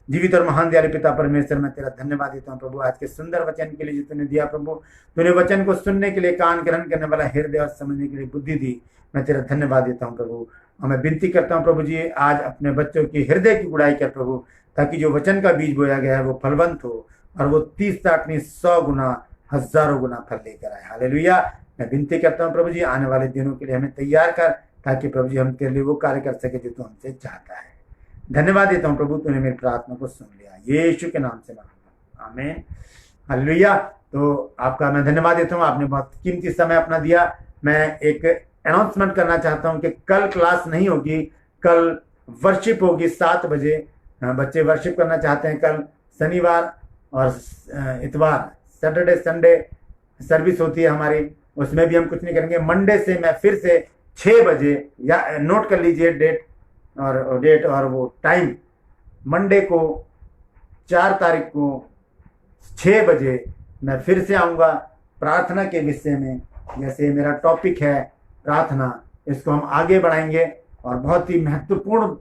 जीवित और महान दयालु पिता परमेश्वर, मैं तेरा धन्यवाद देता हूँ प्रभु आज के सुंदर वचन के लिए जो तूने दिया प्रभु। तूने वचन को सुनने के लिए कान ग्रहण करने वाला हृदय और समझने के लिए बुद्धि दी। मैं तेरा धन्यवाद देता हूँ प्रभु। और मैं विनती करता हूँ प्रभु जी, आज अपने बच्चों की हृदय की गुड़ाई कर प्रभु, ताकि जो वचन का बीज बोया गया है वो फलवंत हो और वो 30, 60, 100 गुना, हजारों गुना फल लेकर आए। हालेलुया। मैं विनती करता हूँ प्रभु जी, आने वाले दिनों के लिए हमें तैयार कर, ताकि प्रभु जी हम तेरे लिए वो कार्य कर सके जो तू हमसे चाहता है। धन्यवाद देता हूँ प्रभु, तूने मेरी प्रार्थना को सुन लिया, यीशु के नाम से मांगता हूं, आमीन, हालेलुया। तो आपका मैं धन्यवाद देता हूँ, आपने बहुत कीमती समय अपना दिया। मैं एक अनाउंसमेंट करना चाहता हूँ कि कल क्लास नहीं होगी, कल वर्शिप होगी 7 बजे। बच्चे वर्शिप करना चाहते हैं, कल शनिवार और इतवार, सैटरडे संडे सर्विस होती है हमारी, उसमें भी हम कुछ नहीं करेंगे। मंडे से मैं फिर से 6 बजे, या नोट कर लीजिए डेट और वो टाइम, मंडे को 4 तारीख को 6 बजे मैं फिर से आऊँगा प्रार्थना के विषय में। जैसे मेरा टॉपिक है प्रार्थना, इसको हम आगे बढ़ाएंगे और बहुत ही महत्वपूर्ण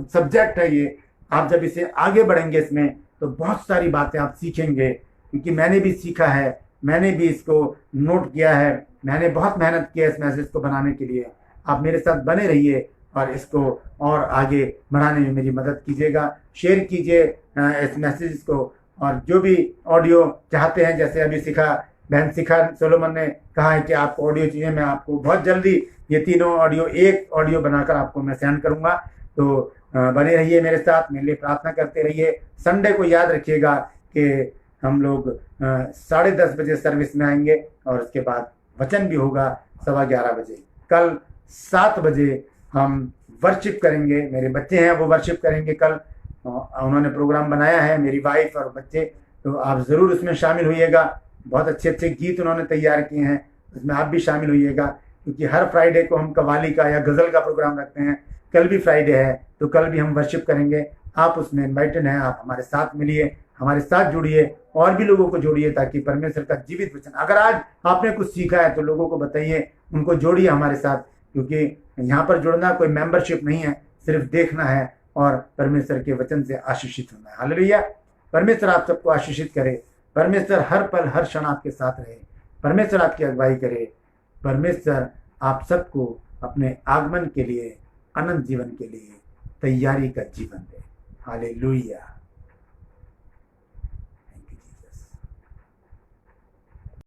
सब्जेक्ट है ये। आप जब इसे आगे बढ़ेंगे इसमें तो बहुत सारी बातें आप सीखेंगे, क्योंकि मैंने भी सीखा है, मैंने भी इसको नोट किया है, मैंने बहुत मेहनत किया इस मैसेज को बनाने के लिए। आप मेरे साथ बने रहिए और इसको और आगे बढ़ाने में मेरी मदद कीजिएगा, शेयर कीजिए इस मैसेज को। और जो भी ऑडियो चाहते हैं, जैसे अभी बहन शिखा सोलोमन ने कहा है कि आपको ऑडियो चाहिए, मैं आपको बहुत जल्दी ये तीनों ऑडियो, एक ऑडियो बनाकर आपको मैं सेंड करूंगा। तो बने रहिए मेरे साथ, मेरे लिए प्रार्थना करते रहिए। संडे को याद रखिएगा कि हम लोग 10:30 बजे सर्विस में आएंगे और उसके बाद वचन भी होगा 11:15 बजे। कल 7 बजे हम वर्शिप करेंगे, मेरे बच्चे हैं वो वर्शिप करेंगे कल, उन्होंने प्रोग्राम बनाया है, मेरी वाइफ और बच्चे, तो आप ज़रूर उसमें शामिल होइएगा। बहुत अच्छे अच्छे गीत उन्होंने तैयार किए हैं, उसमें आप भी शामिल होइएगा, क्योंकि हर फ्राइडे को हम कव्वाली का या गज़ल का प्रोग्राम रखते हैं। कल भी फ्राइडे है तो कल भी हम वर्शिप करेंगे। आप उसमें इन्वाइटेड हैं, आप हमारे साथ मिलिए, हमारे साथ जुड़िए और भी लोगों को जोड़िए, ताकि परमेश्वर का जीवित वचन, अगर आज आपने कुछ सीखा है तो लोगों को बताइए, उनको जोड़िए हमारे साथ, क्योंकि यहाँ पर जुड़ना कोई मेंबरशिप नहीं है, सिर्फ देखना है और परमेश्वर के वचन से आशीषित होना है। हालेलुया। परमेश्वर आप सबको आशीषित करे, परमेश्वर हर पल हर क्षण आपके साथ रहे, परमेश्वर आपकी अगुवाई करे, परमेश्वर आप सबको अपने आगमन के लिए, अनंत जीवन के लिए तैयारी का जीवन दे। हालेलुया।